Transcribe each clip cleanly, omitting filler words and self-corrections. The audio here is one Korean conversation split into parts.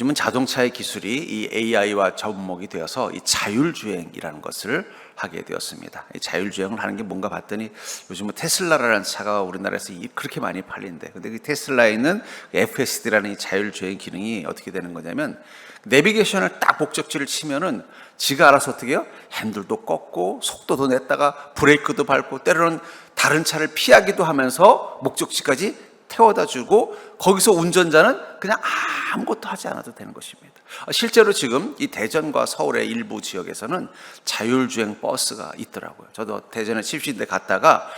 요즘은 자동차의 기술이 이 AI와 접목이 되어서 이 자율주행이라는 것을 하게 되었습니다. 이 자율주행을 하는 게 뭔가 봤더니 요즘은 테슬라라는 차가 우리나라에서 그렇게 많이 팔린대. 근데 그 테슬라에 있는 FSD라는 이 자율주행 기능이 어떻게 되는 거냐면, 내비게이션을 딱 목적지를 치면은 지가 알아서 어떻게 해요? 핸들도 꺾고 속도도 냈다가 브레이크도 밟고 때로는 다른 차를 피하기도 하면서 목적지까지 태워다 주고, 거기서 운전자는 그냥 아무것도 하지 않아도 되는 것입니다. 실제로 지금 이 대전과 서울의 일부 지역에서는 자율주행 버스가 있더라고요. 저도 대전에 집신데 갔다가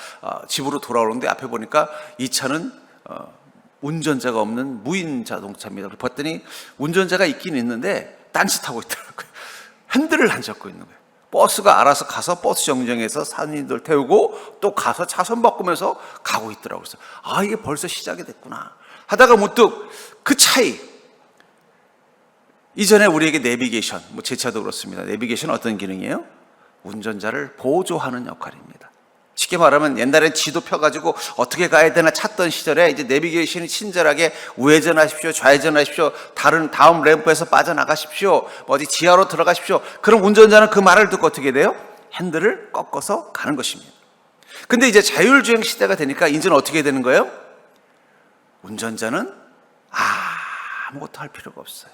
집으로 돌아오는데 앞에 보니까 이 차는 운전자가 없는 무인 자동차입니다. 봤더니 운전자가 있긴 있는데 딴짓하고 있더라고요. 핸들을 안 잡고 있는 거예요. 버스가 알아서 가서 버스 정류장에서 사람들 태우고 또 가서 차선 바꾸면서 가고 있더라고요. 그래서 이게 벌써 시작이 됐구나 하다가 문득 그 차이, 이전에 우리에게 내비게이션, 제 차도 그렇습니다. 내비게이션은 어떤 기능이에요? 운전자를 보조하는 역할입니다. 쉽게 말하면 옛날에 지도 펴가지고 어떻게 가야 되나 찾던 시절에 이제 내비게이션이 친절하게 우회전하십시오, 좌회전하십시오, 다음 램프에서 빠져나가십시오, 어디 지하로 들어가십시오. 그럼 운전자는 그 말을 듣고 어떻게 돼요? 핸들을 꺾어서 가는 것입니다. 근데 이제 자율주행 시대가 되니까 이제는 어떻게 되는 거예요? 운전자는 아무것도 할 필요가 없어요.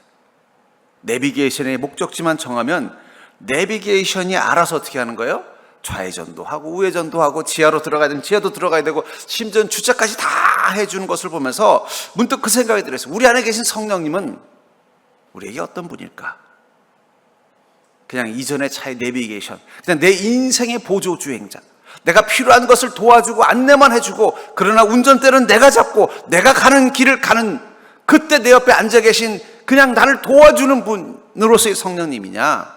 내비게이션의 목적지만 정하면 내비게이션이 알아서 어떻게 하는 거예요? 좌회전도 하고 우회전도 하고 지하로 들어가야 되면 지하도 들어가야 되고 심지어 주차까지 다 해주는 것을 보면서 문득 그 생각이 들었어요. 우리 안에 계신 성령님은 우리에게 어떤 분일까? 그냥 이전의 차의 내비게이션, 그냥 내 인생의 보조주행자, 내가 필요한 것을 도와주고 안내만 해주고, 그러나 운전대는 내가 잡고 내가 가는 길을 가는, 그때 내 옆에 앉아 계신 그냥 나를 도와주는 분으로서의 성령님이냐,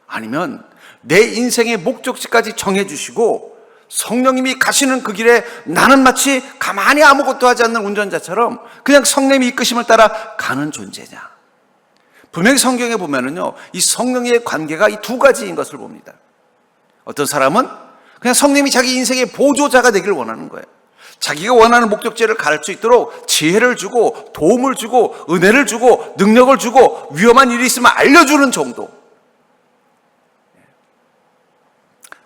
아니면 내 인생의 목적지까지 정해주시고 성령님이 가시는 그 길에 나는 마치 가만히 아무것도 하지 않는 운전자처럼 그냥 성령님이 이끄심을 따라 가는 존재냐. 분명히 성경에 보면은요, 이 성령의 관계가 이 두 가지인 것을 봅니다. 어떤 사람은 그냥 성령님이 자기 인생의 보조자가 되기를 원하는 거예요. 자기가 원하는 목적지를 갈 수 있도록 지혜를 주고 도움을 주고 은혜를 주고 능력을 주고 위험한 일이 있으면 알려주는 정도.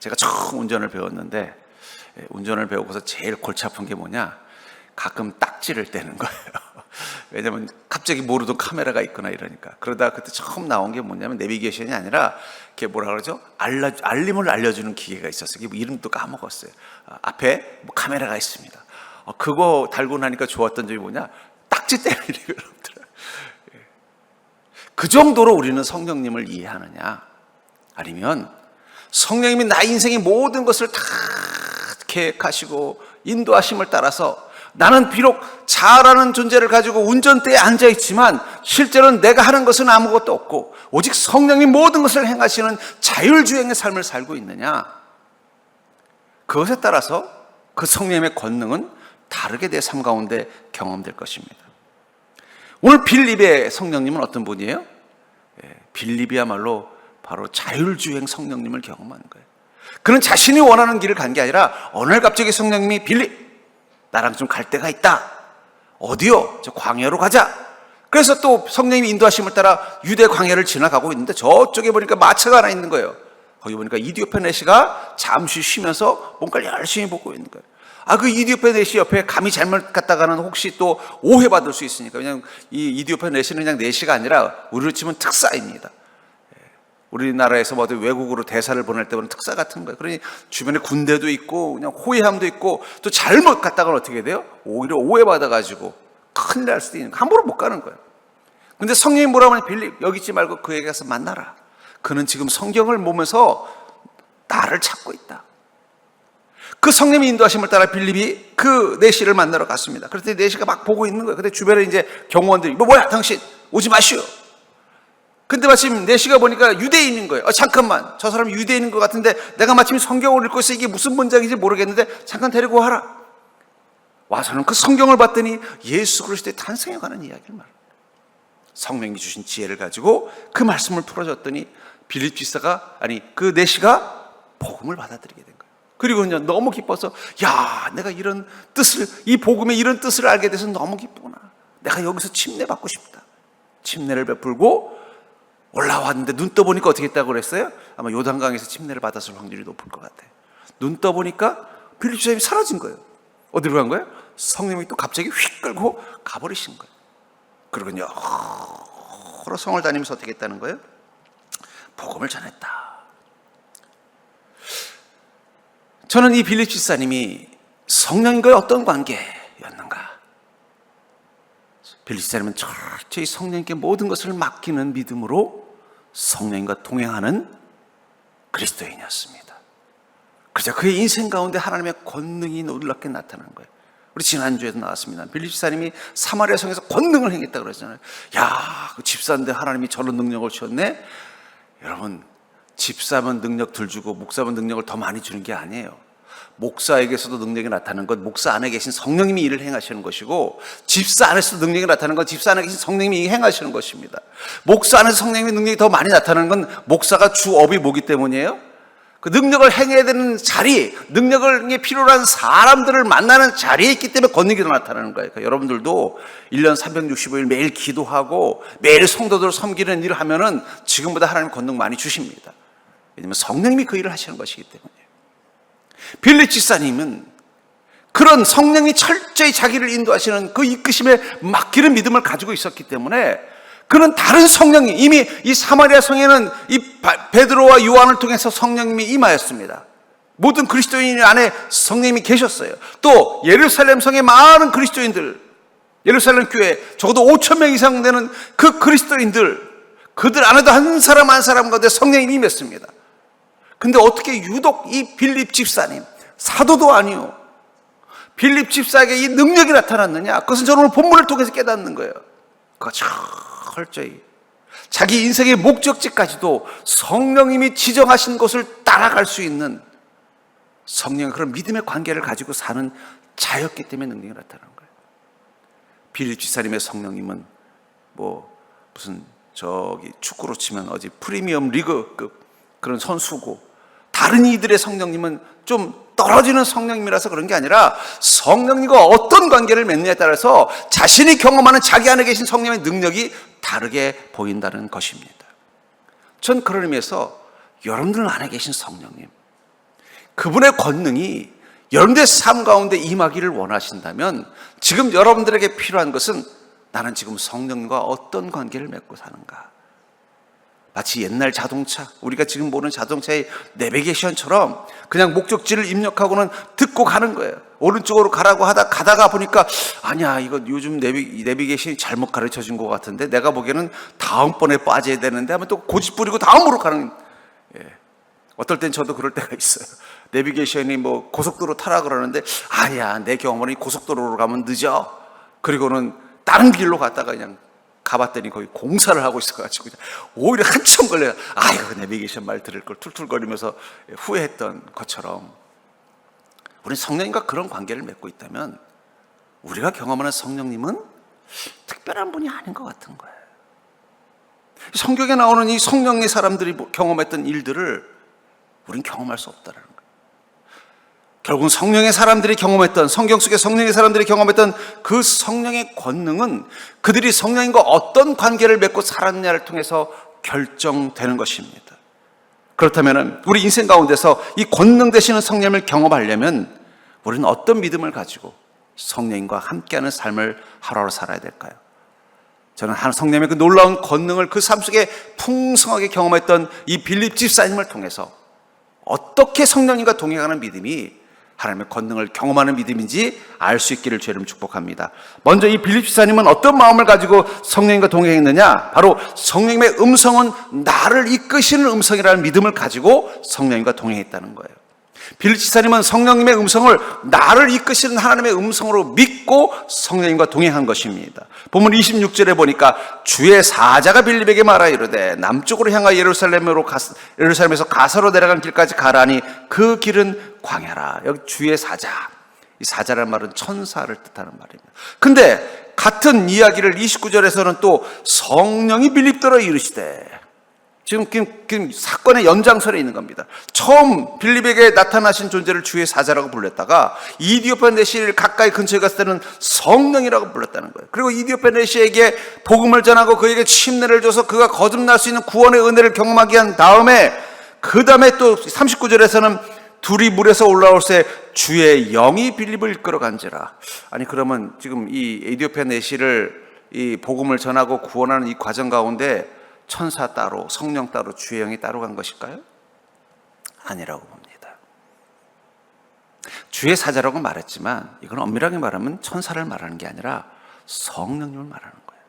제가 처음 운전을 배웠는데, 운전을 배우고서 제일 골치 아픈 게 뭐냐, 가끔 딱지를 떼는 거예요. 왜냐면 갑자기 모르던 카메라가 있거나 이러니까. 그러다 그때 처음 나온 게 뭐냐면 내비게이션이 아니라 그게 뭐라 그러죠? 알림을 알려주는 기계가 있었어요. 이름도 까먹었어요. 앞에 카메라가 있습니다. 그거 달고 나니까 좋았던 점이 뭐냐, 딱지 떼는 일이 별로 없더라고요. 그 정도로 우리는 성령님을 이해하느냐, 아니면 성령님이 나의 인생의 모든 것을 다 계획하시고 인도하심을 따라서 나는 비록 잘하는 존재를 가지고 운전대에 앉아있지만 실제로는 내가 하는 것은 아무것도 없고 오직 성령님 모든 것을 행하시는 자율주행의 삶을 살고 있느냐, 그것에 따라서 그 성령님의 권능은 다르게 내 삶 가운데 경험될 것입니다. 오늘 빌립의 성령님은 어떤 분이에요? 빌립이야말로 바로 자율주행 성령님을 경험하는 거예요. 그는 자신이 원하는 길을 간 게 아니라 어느 날 갑자기 성령님이 빌립, 나랑 좀 갈 데가 있다. 어디요? 저 광야로 가자. 그래서 또 성령님이 인도하심을 따라 유대 광야를 지나가고 있는데 저쪽에 보니까 마차가 하나 있는 거예요. 거기 보니까 이디오페 내시가 잠시 쉬면서 뭔가를 열심히 보고 있는 거예요. 그 이디오페 내시 옆에 감히 잘못 갔다가는 혹시 또 오해받을 수 있으니까. 왜냐하면 이 이디오페 내시는 그냥 내시가 아니라 우리로 치면 특사입니다. 우리나라에서 어디 외국으로 대사를 보낼 때 보는 특사 같은 거예요. 그러니 주변에 군대도 있고 그냥 호위함도 있고, 또 잘못 갔다가는 어떻게 돼요? 오히려 오해받아가지고 큰일 날 수도 있는 거예요. 함부로 못 가는 거예요. 근데 성령이 뭐라고 하냐, 빌립 여기 있지 말고 그에게 가서 만나라. 그는 지금 성경을 보면서 나를 찾고 있다. 그 성령의 인도하심을 따라 빌립이 그 내시를 만나러 갔습니다. 그랬더니 내시가 막 보고 있는 거예요. 근데 주변에 이제 경호원들이 뭐야 당신 오지 마시오. 근데 마침 내시가 보니까 유대인인 거예요. 잠깐만, 저 사람 유대인인 것 같은데 내가 마침 성경을 읽고 있어 이게 무슨 문장인지 모르겠는데 잠깐 데리고 와라. 와서는 그 성경을 봤더니 예수 그리스도의 탄생에 관한 이야기를 말합니다. 성령이 주신 지혜를 가지고 그 말씀을 풀어줬더니 빌립 집사가, 그 내시가 복음을 받아들이게 된 거예요. 그리고 그냥 너무 기뻐서, 야, 내가 이런 뜻을, 이 복음의 이런 뜻을 알게 돼서 너무 기쁘구나. 내가 여기서 침례받고 싶다. 침례를 베풀고 올라왔는데 눈 떠보니까 어떻게 했다고 그랬어요? 아마 요단강에서 침례를 받았을 확률이 높을 것 같아요. 눈 떠보니까 빌립 집사님이 사라진 거예요. 어디로 간 거예요? 성령이 또 갑자기 휙 끌고 가버리신 거예요. 그러군요. 여러 성을 다니면서 어떻게 했다는 거예요? 복음을 전했다. 저는 이 빌립 집사님이 성령과의 어떤 관계였는가? 빌립 집사님은 철저히 성령님께 모든 것을 맡기는 믿음으로 성령님과 동행하는 그리스도인이었습니다. 그래서 그의 인생 가운데 하나님의 권능이 놀랍게 나타나는 거예요. 우리 지난주에도 나왔습니다. 빌립 집사님이 사마리아 성에서 권능을 행했다고 그랬잖아요. 야, 그 집사인데 하나님이 저런 능력을 주셨네. 여러분, 집사면 능력 덜 주고 목사면 능력을 더 많이 주는 게 아니에요. 목사에게서도 능력이 나타나는 건 목사 안에 계신 성령님이 일을 행하시는 것이고, 집사 안에서도 능력이 나타나는 건 집사 안에 계신 성령님이 행하시는 것입니다. 목사 안에서 성령님의 능력이 더 많이 나타나는 건 목사가 주업이 뭐기 때문이에요? 그 능력을 행해야 되는 자리, 능력을 필요로 한 사람들을 만나는 자리에 있기 때문에 권능이 더 나타나는 거예요. 그러니까 여러분들도 1년 365일 매일 기도하고 매일 성도들을 섬기는 일을 하면은 지금보다 하나님 권능 많이 주십니다. 왜냐하면 성령님이 그 일을 하시는 것이기 때문이에요. 빌립 집사님은 그런 성령이 철저히 자기를 인도하시는 그 이끄심에 맡기는 믿음을 가지고 있었기 때문에 그는 다른 성령이 이미 이 사마리아 성에는 이 베드로와 요한을 통해서 성령님이 임하였습니다. 모든 그리스도인 안에 성령님이 계셨어요. 또 예루살렘 성의 많은 그리스도인들, 예루살렘 교회 적어도 5,000명 이상 되는 그 그리스도인들, 그들 안에도 한 사람 한 사람 가운데 성령님이 임했습니다. 근데 어떻게 유독 이 빌립 집사님, 사도도 아니요, 빌립 집사에게 이 능력이 나타났느냐? 그것은 저는 오늘 본문을 통해서 깨닫는 거예요. 그가 철저히 자기 인생의 목적지까지도 성령님이 지정하신 것을 따라갈 수 있는 성령의 그런 믿음의 관계를 가지고 사는 자였기 때문에 능력이 나타나는 거예요. 빌립 집사님의 성령님은 무슨 축구로 치면 어디 프리미엄 리그급 그런 선수고, 다른 이들의 성령님은 좀 떨어지는 성령님이라서 그런 게 아니라 성령님과 어떤 관계를 맺느냐에 따라서 자신이 경험하는 자기 안에 계신 성령의 능력이 다르게 보인다는 것입니다. 전 그런 의미에서 여러분들 안에 계신 성령님, 그분의 권능이 여러분들의 삶 가운데 임하기를 원하신다면 지금 여러분들에게 필요한 것은 나는 지금 성령님과 어떤 관계를 맺고 사는가. 마치 옛날 자동차, 우리가 지금 보는 자동차의 내비게이션처럼 그냥 목적지를 입력하고는 듣고 가는 거예요. 오른쪽으로 가라고 가다가 보니까 아니야, 이거 요즘 내비게이션이 잘못 가르쳐 준 것 같은데 내가 보기에는 다음번에 빠져야 되는데 하면 또 고집 부리고 다음으로 가는. 어떨 땐 저도 그럴 때가 있어요. 내비게이션이 고속도로 타라 그러는데 아니야, 내 경험은 고속도로로 가면 늦어. 그리고는 다른 길로 갔다가 그냥 가봤더니 거기 공사를 하고 있어가지고 오히려 한참 걸려요. 이거 내비게이션 말 들을 걸 툴툴거리면서 후회했던 것처럼 우리 성령님과 그런 관계를 맺고 있다면 우리가 경험하는 성령님은 특별한 분이 아닌 것 같은 거예요. 성경에 나오는 이 성령의 사람들이 경험했던 일들을 우린 경험할 수 없다는 거예요. 결국은 성령의 사람들이 경험했던, 성경 속의 성령의 사람들이 경험했던 그 성령의 권능은 그들이 성령님과 어떤 관계를 맺고 살았느냐를 통해서 결정되는 것입니다. 그렇다면 우리 인생 가운데서 이 권능 되시는 성령을 경험하려면 우리는 어떤 믿음을 가지고 성령님과 함께하는 삶을 하루하루 살아야 될까요? 저는 성령님의 그 놀라운 권능을 그 삶 속에 풍성하게 경험했던 이 빌립 집사님을 통해서 어떻게 성령님과 동행하는 믿음이 하나님의 권능을 경험하는 믿음인지 알 수 있기를 주의 이름으로 축복합니다. 먼저 이 빌립 집사님은 어떤 마음을 가지고 성령님과 동행했느냐? 바로 성령님의 음성은 나를 이끄시는 음성이라는 믿음을 가지고 성령님과 동행했다는 거예요. 빌립 집사님은 성령님의 음성을 나를 이끄시는 하나님의 음성으로 믿고 성령님과 동행한 것입니다. 본문 26절에 보니까 주의 사자가 빌립에게 말하 이르되 남쪽으로 향하 예루살렘에서 가사로 내려간 길까지 가라니 그 길은 광야라. 여기 주의 사자, 이 사자라는 말은 천사를 뜻하는 말입니다. 근데 같은 이야기를 29절에서는 또 성령이 빌립더러 이르시되, 지금 사건의 연장선에 있는 겁니다. 처음 빌립에게 나타나신 존재를 주의 사자라고 불렀다가 이디오페 내시를 가까이 근처에 갔을 때는 성령이라고 불렀다는 거예요. 그리고 이디오페 내시에게 복음을 전하고 그에게 침례를 줘서 그가 거듭날 수 있는 구원의 은혜를 경험하게 한 다음에 그 다음에 또 39절에서는 둘이 물에서 올라올 새 주의 영이 빌립을 이끌어 간지라. 아니 그러면 지금 이 이디오페 내시를 이 복음을 전하고 구원하는 이 과정 가운데 천사 따로 성령 따로 주의 영이 따로 간 것일까요? 아니라고 봅니다. 주의 사자라고 말했지만 이건 엄밀하게 말하면 천사를 말하는 게 아니라 성령님을 말하는 거예요.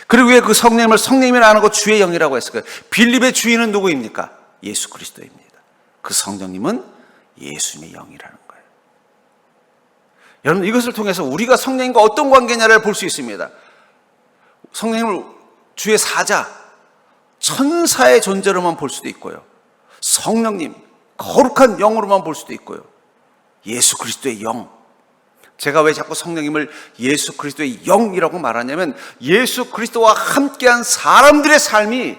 그리고 왜 그 성령님을 안 하고 주의 영이라고 했을까요? 빌립의 주인은 누구입니까? 예수 그리스도입니다. 그 성령님은 예수님의 영이라는 거예요. 여러분 이것을 통해서 우리가 성령님과 어떤 관계냐를 볼 수 있습니다. 성령님을 주의 사자, 천사의 존재로만 볼 수도 있고요. 성령님, 거룩한 영으로만 볼 수도 있고요. 예수 그리스도의 영. 제가 왜 자꾸 성령님을 예수 그리스도의 영이라고 말하냐면 예수 그리스도와 함께한 사람들의 삶이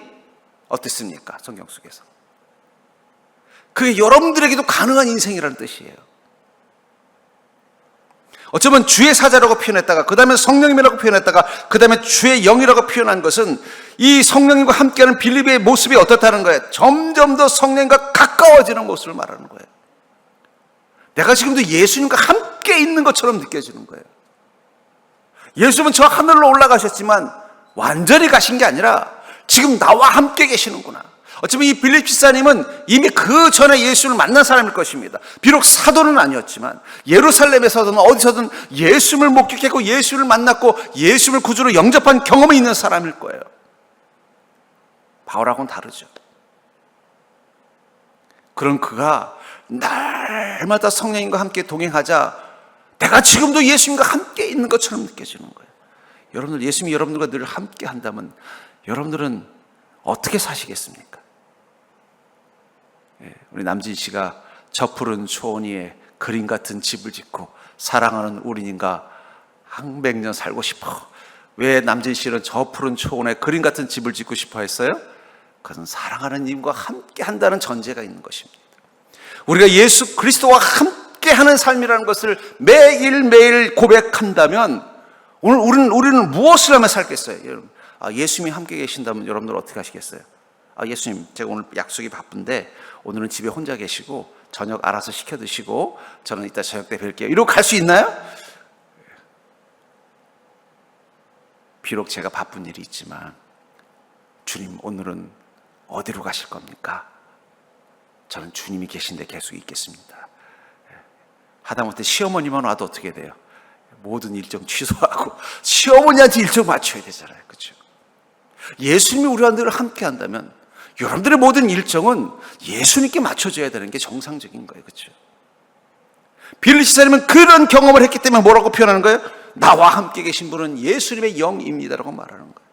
어땠습니까? 성경 속에서. 그게 여러분들에게도 가능한 인생이라는 뜻이에요. 어쩌면 주의 사자라고 표현했다가 그 다음에 성령님이라고 표현했다가 그 다음에 주의 영이라고 표현한 것은 이 성령님과 함께하는 빌립의 모습이 어떻다는 거예요. 점점 더 성령님과 가까워지는 모습을 말하는 거예요. 내가 지금도 예수님과 함께 있는 것처럼 느껴지는 거예요. 예수님은 저 하늘로 올라가셨지만 완전히 가신 게 아니라 지금 나와 함께 계시는구나. 어쩌면 이 빌립 집사님은 이미 그 전에 예수를 만난 사람일 것입니다. 비록 사도는 아니었지만 예루살렘에서든 어디서든 예수를 목격했고 예수를 만났고 예수를 구주로 영접한 경험이 있는 사람일 거예요. 바울하고는 다르죠. 그런 그가 날마다 성령님과 함께 동행하자 내가 지금도 예수님과 함께 있는 것처럼 느껴지는 거예요. 여러분들 예수님이 여러분들과 늘 함께 한다면 여러분들은 어떻게 사시겠습니까? 우리 남진 씨가 저 푸른 초원 위에 그림 같은 집을 짓고 사랑하는 우리님과 한 100년 살고 싶어. 왜 남진 씨는 저 푸른 초원에 그림 같은 집을 짓고 싶어 했어요? 그것은 사랑하는 님과 함께 한다는 전제가 있는 것입니다. 우리가 예수 그리스도와 함께 하는 삶이라는 것을 매일매일 고백한다면 오늘 우리는 무엇을 하며 살겠어요? 여러분, 예수님이 함께 계신다면 여러분들 어떻게 하시겠어요? 예수님, 제가 오늘 약속이 바쁜데 오늘은 집에 혼자 계시고 저녁 알아서 시켜 드시고 저는 이따 저녁 때 뵐게요. 이러고 갈 수 있나요? 비록 제가 바쁜 일이 있지만 주님 오늘은 어디로 가실 겁니까? 저는 주님이 계신데 계속 있겠습니다. 하다못해 시어머니만 와도 어떻게 돼요? 모든 일정 취소하고 시어머니한테 일정 맞춰야 되잖아요. 그렇죠? 예수님이 우리와 늘 함께 한다면 여러분들의 모든 일정은 예수님께 맞춰져야 되는 게 정상적인 거예요. 그렇죠? 빌립 집사님은 그런 경험을 했기 때문에 뭐라고 표현하는 거예요? 나와 함께 계신 분은 예수님의 영입니다라고 말하는 거예요.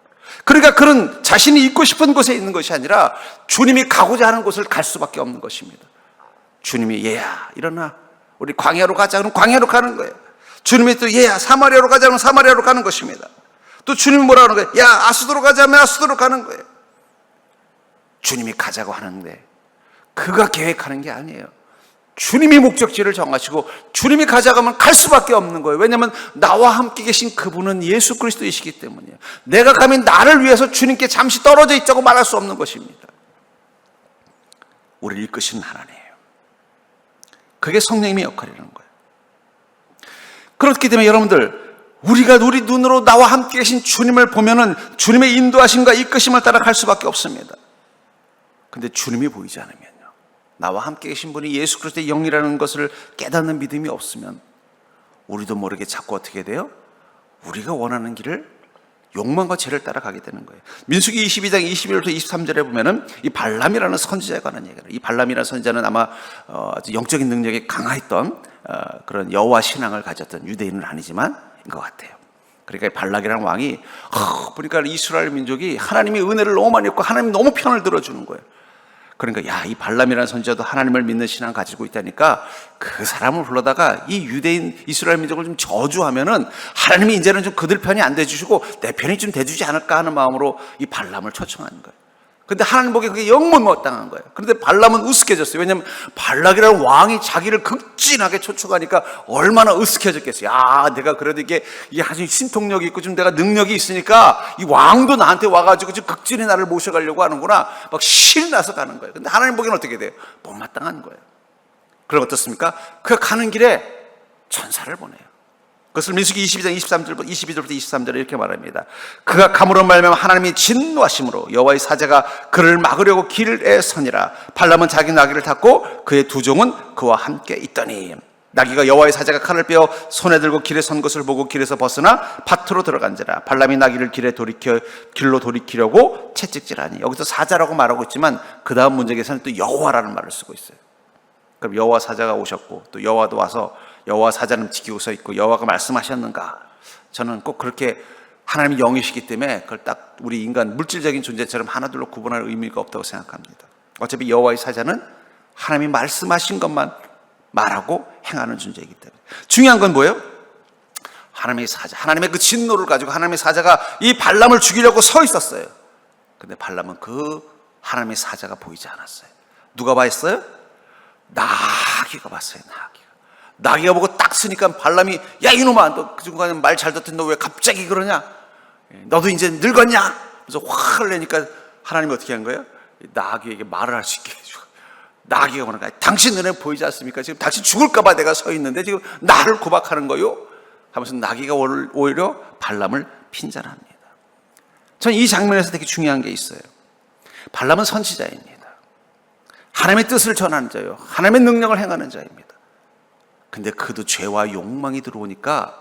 그러니까 그런 자신이 있고 싶은 곳에 있는 것이 아니라 주님이 가고자 하는 곳을 갈 수밖에 없는 것입니다. 주님이 얘야 일어나 우리 광야로 가자 그러면 광야로 가는 거예요. 주님이 또 얘야 사마리아로 가자 그러면 사마리아로 가는 것입니다. 또 주님이 뭐라 하는 거예요? 야 아수도로 가자 하면 아수도로 가는 거예요. 주님이 가자고 하는데 그가 계획하는 게 아니에요. 주님이 목적지를 정하시고 주님이 가자고 하면 갈 수밖에 없는 거예요. 왜냐하면 나와 함께 계신 그분은 예수 그리스도이시기 때문이에요. 내가 가면 나를 위해서 주님께 잠시 떨어져 있자고 말할 수 없는 것입니다. 우리를 이끄시는 하나님이에요. 그게 성령님의 역할이라는 거예요. 그렇기 때문에 여러분들 우리가 우리 눈으로 나와 함께 계신 주님을 보면은 주님의 인도하심과 이끄심을 따라 갈 수밖에 없습니다. 근데 주님이 보이지 않으면요, 나와 함께 계신 분이 예수 그리스도의 영이라는 것을 깨닫는 믿음이 없으면 우리도 모르게 자꾸 어떻게 돼요? 우리가 원하는 길을 욕망과 죄를 따라가게 되는 거예요. 민수기 22장 21절부터 23절에 보면은 이 발람이라는 선지자에 관한 얘기예요. 이 발람이라는 선지자는 아마 아주 영적인 능력이 강했던 그런 여호와 신앙을 가졌던 유대인은 아니지만 것 같아요. 그러니까 발락이라는 왕이 보니까 이스라엘 민족이 하나님의 은혜를 너무 많이 했고 하나님 너무 편을 들어주는 거예요. 그러니까 야, 이 발람이라는 선지자도 하나님을 믿는 신앙 가지고 있다니까 그 사람을 불러다가 이 유대인 이스라엘 민족을 좀 저주하면은 하나님이 이제는 좀 그들 편이 안 돼주시고 내 편이 좀 돼주지 않을까 하는 마음으로 이 발람을 초청하는 거예요. 근데 하나님 보기에 그게 영 못마땅한 거예요. 그런데 발람은 으스해졌어요. 왜냐하면 발락이라는 왕이 자기를 극진하게 초축하니까 얼마나 으스해졌겠어요. 야, 내가 그래도 이게 아주 신통력이 있고 좀 내가 능력이 있으니까 이 왕도 나한테 와가지고 지금 극진히 나를 모셔가려고 하는구나. 막 신이 나서 가는 거예요. 근데 하나님 보기에는 어떻게 돼요? 못마땅한 거예요. 그럼 어떻습니까? 그 가는 길에 천사를 보내요. 그것을 민수기 22장 22절부터 23절에 이렇게 말합니다. 그가 감으로 말미암아 하나님이 진노하심으로 여호와의 사자가 그를 막으려고 길에 서니라. 발람은 자기 나귀를 탔고 그의 두 종은 그와 함께 있더니 나귀가 여호와의 사자가 칼을 빼어 손에 들고 길에 선 것을 보고 길에서 벗어나 밭으로 들어간지라. 발람이 나귀를 길로 돌이키려고 채찍질하니. 여기서 사자라고 말하고 있지만 그 다음 문제에서는 또 여호와라는 말을 쓰고 있어요. 그럼 여호와 사자가 오셨고 또 여호와도 와서 여호와 사자는 지키고 서 있고 여호와가 말씀하셨는가? 저는 꼭 그렇게 하나님이 영이시기 때문에 그걸 딱 우리 인간 물질적인 존재처럼 하나둘로 구분할 의미가 없다고 생각합니다. 어차피 여호와의 사자는 하나님이 말씀하신 것만 말하고 행하는 존재이기 때문에. 중요한 건 뭐예요? 하나님의 사자, 하나님의 그 진노를 가지고 하나님의 사자가 이 발람을 죽이려고 서 있었어요. 근데 발람은 그 하나님의 사자가 보이지 않았어요. 누가 봤어요? 나귀가 봤어요. 나귀가 보고 딱 쓰니까 발람이, 야 이놈아, 너 그 중간에 말 잘 듣던 너 왜 갑자기 그러냐? 너도 이제 늙었냐? 그래서 화를 내니까 하나님이 어떻게 한 거예요? 나귀에게 말을 할 수 있게 해주고, 나귀가 보는 거야. 당신 눈에 보이지 않습니까? 지금 당신 죽을까봐 내가 서 있는데 지금 나를 구박하는 거요? 하면서 나귀가 오히려 발람을 핀잔합니다. 저는 이 장면에서 되게 중요한 게 있어요. 발람은 선지자입니다. 하나님의 뜻을 전하는 자요, 하나님의 능력을 행하는 자입니다. 근데 그도 죄와 욕망이 들어오니까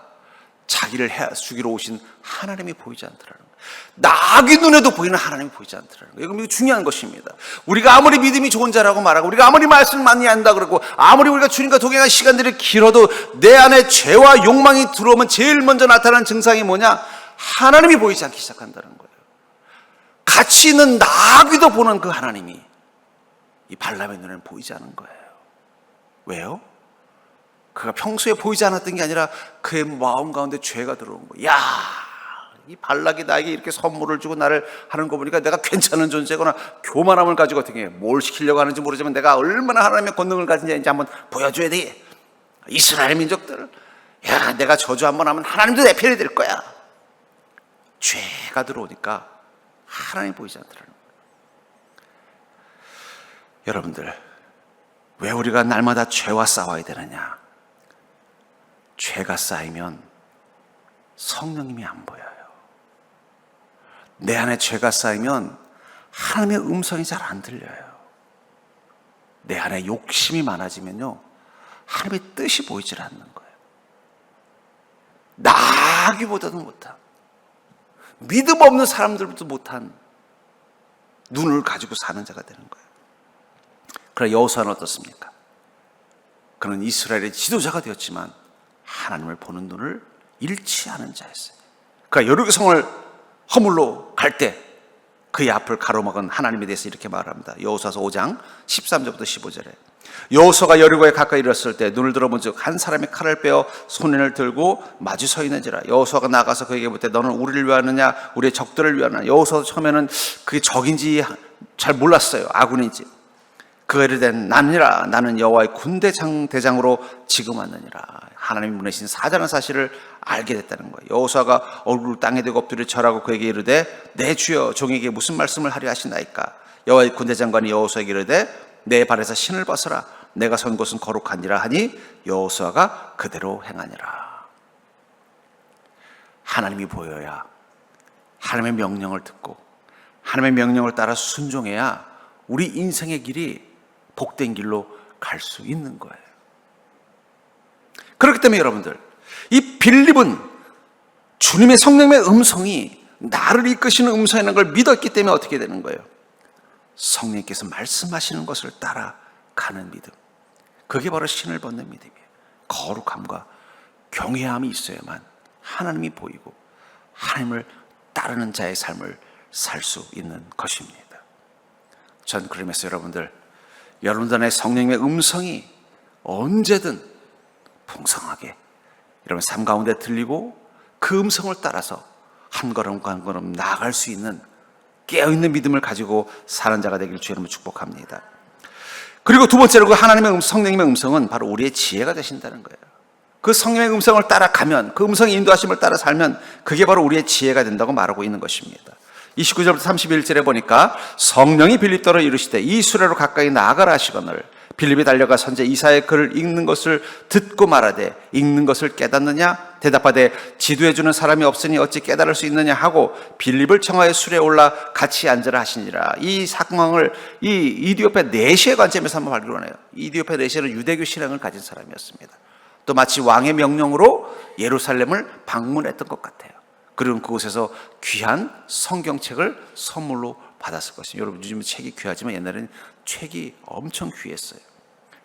자기를 죽이러 오신 하나님이 보이지 않더라는 거예요. 나귀 눈에도 보이는 하나님이 보이지 않더라는 거예요. 이거 중요한 것입니다. 우리가 아무리 믿음이 좋은 자라고 말하고 우리가 아무리 말씀을 많이 한다 그러고 아무리 우리가 주님과 동행한 시간들이 길어도 내 안에 죄와 욕망이 들어오면 제일 먼저 나타나는 증상이 뭐냐? 하나님이 보이지 않기 시작한다는 거예요. 같이 있는 나귀도 보는 그 하나님이 이 발람의 눈에는 보이지 않은 거예요. 왜요? 그가 평소에 보이지 않았던 게 아니라 그의 마음 가운데 죄가 들어온 거예요. 야, 이 발락이 나에게 이렇게 선물을 주고 나를 하는 거 보니까 내가 괜찮은 존재거나 교만함을 가지고 어떻게 뭘 시키려고 하는지 모르지만 내가 얼마나 하나님의 권능을 가진지 이제 한번 보여줘야 돼. 이스라엘 민족들, 야, 내가 저주 한번 하면 하나님도 내 편이 될 거야. 죄가 들어오니까 하나님이 보이지 않더라는 거예요. 여러분들, 왜 우리가 날마다 죄와 싸워야 되느냐? 죄가 쌓이면 성령님이 안 보여요. 내 안에 죄가 쌓이면 하나님의 음성이 잘 안 들려요. 내 안에 욕심이 많아지면요, 하나님의 뜻이 보이질 않는 거예요. 나귀보다도 못한, 믿음 없는 사람들보다 못한 눈을 가지고 사는 자가 되는 거예요. 그러나 여호수아는 어떻습니까? 그는 이스라엘의 지도자가 되었지만 하나님을 보는 눈을 잃지 않은 자였어요. 그가 여리고성을 허물로 갈 때 그의 앞을 가로막은 하나님에 대해서 이렇게 말합니다. 여호수아서 5장 13절부터 15절에 여호수아가 여리고에 가까이 이르렀을 때 눈을 들어본즉 한 사람이 칼을 빼어 손을 들고 마주 서 있는지라. 여호수아가 나가서 그에게 묻되 너는 우리를 위하느냐 우리의 적들을 위하느냐. 여호수아도 처음에는 그게 적인지 잘 몰랐어요. 아군인지. 그가 이르되 나니라, 나는 여호와의 군대 대장으로 지금 왔느니라. 하나님이 보내신 사자라는 사실을 알게 됐다는 거예요. 여호수아가 얼굴을 땅에 대고 엎드려 절하고 그에게 이르되 내 주여 종에게 무슨 말씀을 하려 하시나이까. 여호와의 군대 장관이 여호수아에게 이르되 내 발에서 신을 벗어라, 내가 선 곳은 거룩하니라 하니 여호수아가 그대로 행하니라. 하나님이 보여야 하나님의 명령을 듣고 하나님의 명령을 따라 순종해야 우리 인생의 길이 복된 길로 갈 수 있는 거예요. 그렇기 때문에 여러분들, 이 빌립은 주님의 성령의 음성이 나를 이끄시는 음성이라는 걸 믿었기 때문에 어떻게 되는 거예요? 성령께서 말씀하시는 것을 따라가는 믿음. 그게 바로 신을 벗는 믿음이에요. 거룩함과 경외함이 있어야만 하나님이 보이고 하나님을 따르는 자의 삶을 살 수 있는 것입니다. 전 그러면서 여러분들 안에 성령의 음성이 언제든 풍성하게 여러분 삶 가운데 들리고 그 음성을 따라서 한 걸음 한 걸음 나아갈 수 있는 깨어있는 믿음을 가지고 사는 자가 되기를 주의 이름으로 축복합니다. 그리고 두 번째로 그 하나님의 성령님의 음성은 바로 우리의 지혜가 되신다는 거예요. 그 성령의 음성을 따라가면, 그 음성의 인도하심을 따라 살면 그게 바로 우리의 지혜가 된다고 말하고 있는 것입니다. 29절부터 31절에 보니까 성령이 빌립더로 이르시되 이 수레로 가까이 나아가라 하시거늘 빌립이 달려가 선제 이사의 글을 읽는 것을 듣고 말하되 읽는 것을 깨닫느냐 대답하되 지도해 주는 사람이 없으니 어찌 깨달을 수 있느냐 하고 빌립을 청하여 수레에 올라 같이 앉으라 하시니라. 이 상황을 이 이디오페 내시의 관점에서 한번 발견해요. 이디오페 내시는 유대교 신앙을 가진 사람이었습니다. 또 마치 왕의 명령으로 예루살렘을 방문했던 것 같아요. 그리고 그곳에서 귀한 성경책을 선물로 받았을 것입니다. 여러분 요즘 책이 귀하지만 옛날에는 책이 엄청 귀했어요.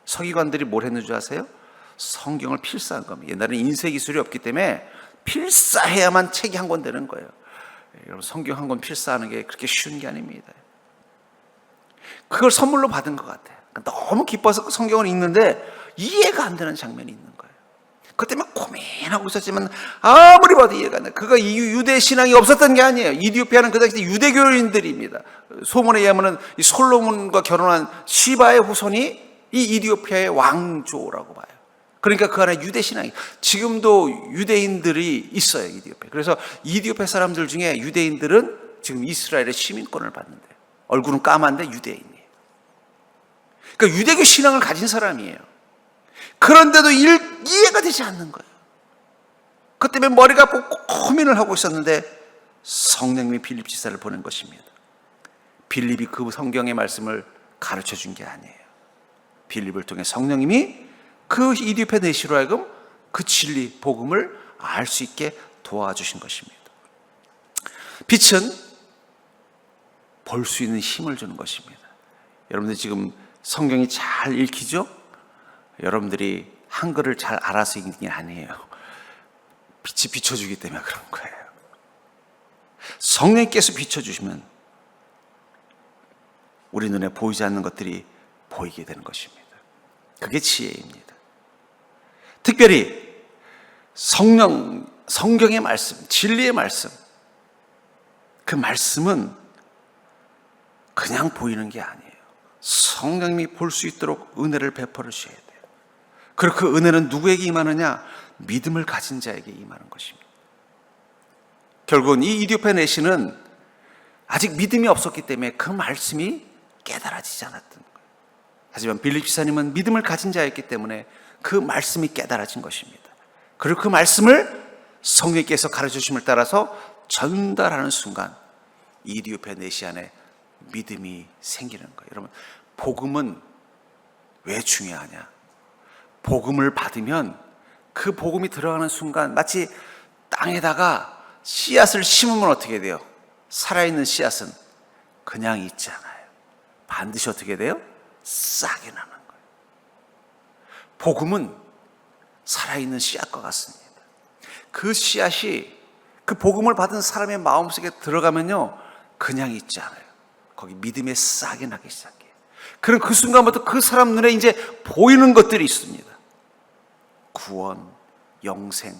서기관들이 뭘 했는 줄 아세요? 성경을 필사한 겁니다. 옛날에는 인쇄 기술이 없기 때문에 필사해야만 책이 한 권 되는 거예요. 여러분 성경 한 권 필사하는 게 그렇게 쉬운 게 아닙니다. 그걸 선물로 받은 것 같아요. 너무 기뻐서 성경을 읽는데 이해가 안 되는 장면이 있는 거예요. 그때 막 고민하고 있었지만 아무리 봐도 이해가 안 돼. 그가 유대 신앙이 없었던 게 아니에요. 이디오피아는 그 당시 유대교인들입니다. 소문에 의하면 이 솔로몬과 결혼한 시바의 후손이 이 이디오피아의 왕조라고 봐요. 그러니까 그 안에 유대 신앙이 지금도 유대인들이 있어요. 이디오피아. 그래서 이디오피아 사람들 중에 유대인들은 지금 이스라엘의 시민권을 받는데 얼굴은 까만데 유대인이에요. 그러니까 유대교 신앙을 가진 사람이에요. 그런데도 이해가 되지 않는 거예요. 그 때문에 머리가 아프고 고민을 하고 있었는데 성령님이 빌립 지사를 보낸 것입니다. 빌립이 그 성경의 말씀을 가르쳐 준 게 아니에요. 빌립을 통해 성령님이 그 이디오페 내시로 하여금 그 진리, 복음을 알 수 있게 도와주신 것입니다. 빛은 볼 수 있는 힘을 주는 것입니다. 여러분들 지금 성경이 잘 읽히죠? 여러분들이 한글을 잘 알아서 읽는 게 아니에요. 빛이 비춰주기 때문에 그런 거예요. 성령께서 비춰주시면 우리 눈에 보이지 않는 것들이 보이게 되는 것입니다. 그게 지혜입니다. 특별히 성경의 말씀, 진리의 말씀, 그 말씀은 그냥 보이는 게 아니에요. 성령님이 볼 수 있도록 은혜를 베풀어 주셔야 돼요. 그리고 그 은혜는 누구에게 임하느냐? 믿음을 가진 자에게 임하는 것입니다. 결국은 이 이디오페 내시는 아직 믿음이 없었기 때문에 그 말씀이 깨달아지지 않았던 거예요. 하지만 빌립 지사님은 믿음을 가진 자였기 때문에 그 말씀이 깨달아진 것입니다. 그리고 그 말씀을 성령께서 가르쳐주심을 따라서 전달하는 순간 이디오페 내시 안에 믿음이 생기는 거예요. 여러분 복음은 왜 중요하냐? 복음을 받으면 그 복음이 들어가는 순간 마치 땅에다가 씨앗을 심으면 어떻게 돼요? 살아있는 씨앗은 그냥 있지 않아요. 반드시 어떻게 돼요? 싹이 나는 거예요. 복음은 살아있는 씨앗과 같습니다. 그 씨앗이 그 복음을 받은 사람의 마음속에 들어가면요 그냥 있지 않아요. 거기 믿음의 싹이 나기 시작해요. 그럼 그 순간부터 그 사람 눈에 이제 보이는 것들이 있습니다. 구원, 영생,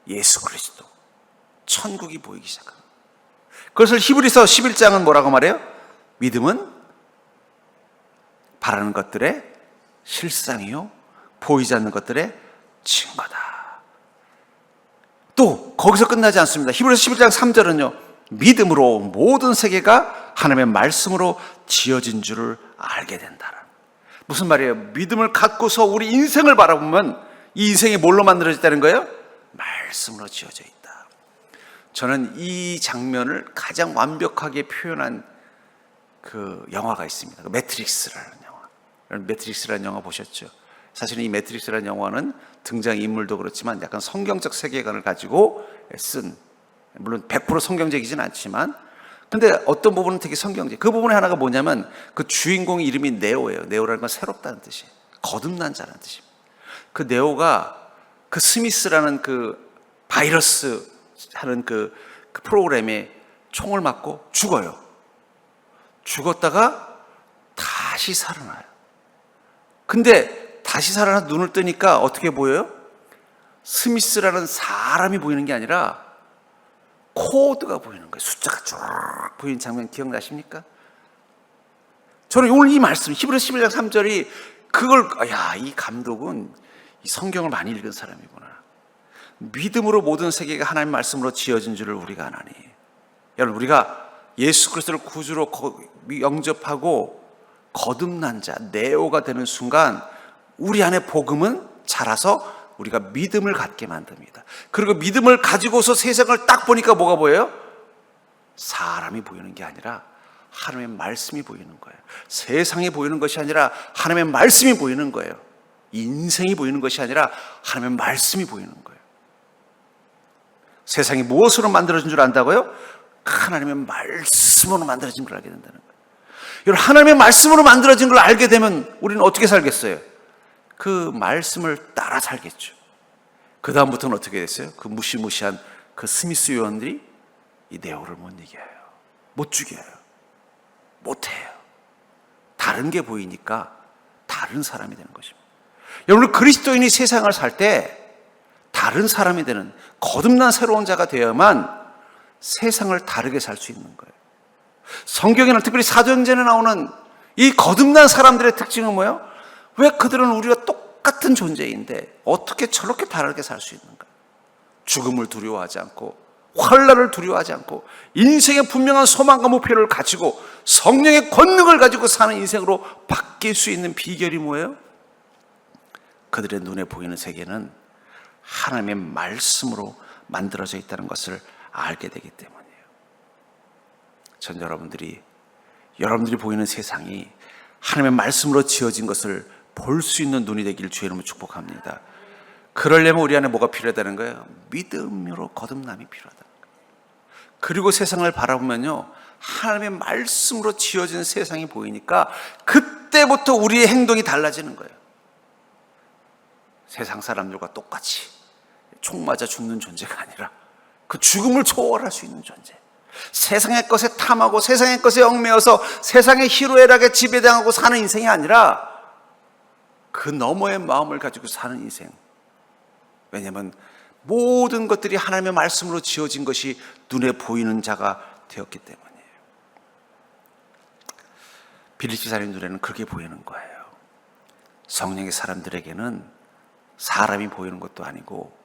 예수 그리스도, 천국이 보이기 시작합니다. 그것을 히브리서 11장은 뭐라고 말해요? 믿음은 바라는 것들의 실상이요 보이지 않는 것들의 증거다. 또 거기서 끝나지 않습니다. 히브리서 11장 3절은요 믿음으로 모든 세계가 하나님의 말씀으로 지어진 줄을 알게 된다. 무슨 말이에요? 믿음을 갖고서 우리 인생을 바라보면 이 인생이 뭘로 만들어졌다는 거예요? 말씀으로 지어져 있다. 저는 이 장면을 가장 완벽하게 표현한 그 영화가 있습니다. 매트릭스라는 영화. 여러분 매트릭스라는 영화 보셨죠? 사실은 이 매트릭스라는 영화는 등장인물도 그렇지만 약간 성경적 세계관을 가지고 쓴, 물론 100% 성경적이진 않지만 근데 어떤 부분은 되게 성경적. 그 부분의 하나가 뭐냐면 그 주인공의 이름이 네오예요. 네오라는 건 새롭다는 뜻이에요. 거듭난 자라는 뜻입니다. 그 네오가 그 스미스라는 그 바이러스 하는 그 프로그램에 총을 맞고 죽어요. 죽었다가 다시 살아나요. 근데 다시 살아나 눈을 뜨니까 어떻게 보여요? 스미스라는 사람이 보이는 게 아니라 코드가 보이는 거예요. 숫자가 쭉 보이는 장면 기억나십니까? 저는 오늘 이 말씀 히브리서 11장 3절이 그걸 이 감독은 이 성경을 많이 읽은 사람이구나. 믿음으로 모든 세계가 하나님의 말씀으로 지어진 줄을 우리가 아나니. 여러분, 우리가 예수 그리스도를 구주로 영접하고 거듭난 자, 네오가 되는 순간 우리 안에 복음은 자라서 우리가 믿음을 갖게 만듭니다. 그리고 믿음을 가지고서 세상을 딱 보니까 뭐가 보여요? 사람이 보이는 게 아니라 하나님의 말씀이 보이는 거예요. 세상이 보이는 것이 아니라 하나님의 말씀이 보이는 거예요. 인생이 보이는 것이 아니라 하나님의 말씀이 보이는 거예요. 세상이 무엇으로 만들어진 줄 안다고요? 하나님의 말씀으로 만들어진 걸 알게 된다는 거예요. 여러분, 하나님의 말씀으로 만들어진 걸 알게 되면 우리는 어떻게 살겠어요? 그 말씀을 따라 살겠죠. 그 다음부터는 어떻게 됐어요? 그 무시무시한 그 스미스 요원들이 이 네오를 못 이겨요. 못 죽여요. 못해요. 다른 게 보이니까 다른 사람이 되는 것입니다. 여러분, 그리스도인이 세상을 살 때 다른 사람이 되는 거듭난 새로운 자가 되어야만 세상을 다르게 살 수 있는 거예요. 성경에는 특별히 사도행전에 나오는 이 거듭난 사람들의 특징은 뭐예요? 왜 그들은 우리가 똑같은 존재인데 어떻게 저렇게 다르게 살 수 있는가? 죽음을 두려워하지 않고 환난을 두려워하지 않고 인생의 분명한 소망과 목표를 가지고 성령의 권능을 가지고 사는 인생으로 바뀔 수 있는 비결이 뭐예요? 그들의 눈에 보이는 세계는 하나님의 말씀으로 만들어져 있다는 것을 알게 되기 때문이에요. 전 여러분들이 보이는 세상이 하나님의 말씀으로 지어진 것을 볼 수 있는 눈이 되기를 주의 이름으로 축복합니다. 그러려면 우리 안에 뭐가 필요하다는 거예요? 믿음으로 거듭남이 필요하다는 거예요. 그리고 세상을 바라보면요, 하나님의 말씀으로 지어진 세상이 보이니까 그때부터 우리의 행동이 달라지는 거예요. 세상 사람들과 똑같이 총 맞아 죽는 존재가 아니라 그 죽음을 초월할 수 있는 존재. 세상의 것에 탐하고 세상의 것에 얽매여서 세상의 희로애락에 지배당하고 사는 인생이 아니라 그 너머의 마음을 가지고 사는 인생. 왜냐하면 모든 것들이 하나님의 말씀으로 지어진 것이 눈에 보이는 자가 되었기 때문이에요. 빌립보 사람 눈에는 그렇게 보이는 거예요. 성령의 사람들에게는 사람이 보이는 것도 아니고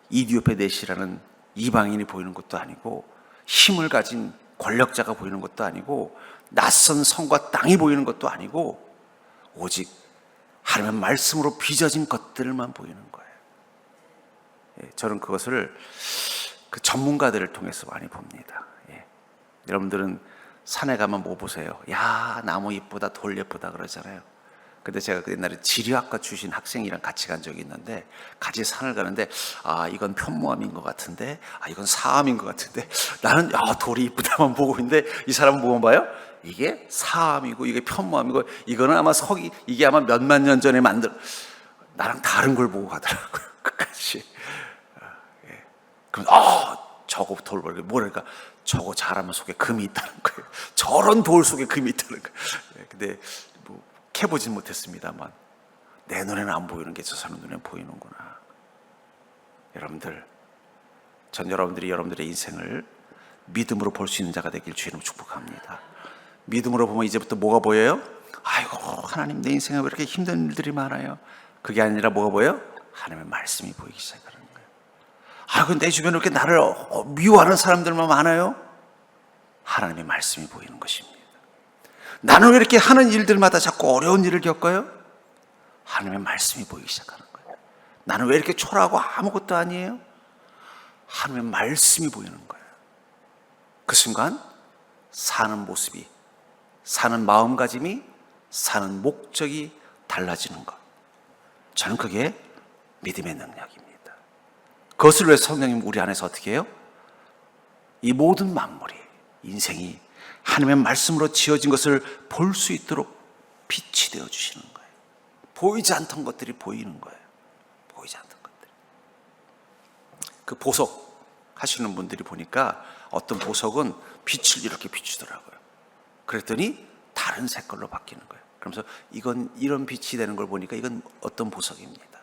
이디오페 네시라는 이방인이 보이는 것도 아니고 힘을 가진 권력자가 보이는 것도 아니고 낯선 성과 땅이 보이는 것도 아니고 오직 하나님의 말씀으로 빚어진 것들만 보이는 거예요. 저는 그것을 그 전문가들을 통해서 많이 봅니다. 여러분들은 산에 가면 뭐 보세요? 야, 나무 예쁘다, 돌 예쁘다 그러잖아요. 근데 제가 옛날에 지리학과 출신 학생이랑 같이 간 적이 있는데 같이 산을 가는데 이건 편모함인 것 같은데 이건 사암인 것 같은데 나는 돌이 이쁘다만 보고 있는데 이 사람은 뭐만 봐요? 이게 사암이고 이게 편모함이고 이거는 아마 이게 아마 몇만 년 전에 나랑 다른 걸 보고 가더라고요. 끝까지. 그럼 저거 돌 뭐랄까 저거 잘하면 속에 금이 있다는 거예요. 저런 돌 속에 금이 있다는 거예요. 근데 캐보진 못했습니다만 내 눈에는 안 보이는 게 저 사람 눈에 보이는구나. 여러분들이 여러분들의 인생을 믿음으로 볼 수 있는 자가 되길 주님 축복합니다. 믿음으로 보면 이제부터 뭐가 보여요? 아이고, 하나님, 내 인생에 왜 이렇게 힘든 일들이 많아요? 그게 아니라 뭐가 보여요? 하나님의 말씀이 보이기 시작하는 거예요. 아이고, 내 주변에 이렇게 나를 미워하는 사람들만 많아요? 하나님의 말씀이 보이는 것입니다. 나는 왜 이렇게 하는 일들마다 자꾸 어려운 일을 겪어요? 하나님의 말씀이 보이기 시작하는 거예요. 나는 왜 이렇게 초라하고 아무것도 아니에요? 하나님의 말씀이 보이는 거예요. 그 순간 사는 모습이, 사는 마음가짐이, 사는 목적이 달라지는 것. 저는 그게 믿음의 능력입니다. 그것을 위해 성령님 우리 안에서 어떻게 해요? 이 모든 만물이, 인생이 하나님의 말씀으로 지어진 것을 볼 수 있도록 빛이 되어 주시는 거예요. 보이지 않던 것들이 보이는 거예요. 보이지 않던 것들. 그 보석 하시는 분들이 보니까 어떤 보석은 빛을 이렇게 비추더라고요. 그랬더니 다른 색깔로 바뀌는 거예요. 그러면서 이건 이런 빛이 되는 걸 보니까 이건 어떤 보석입니다.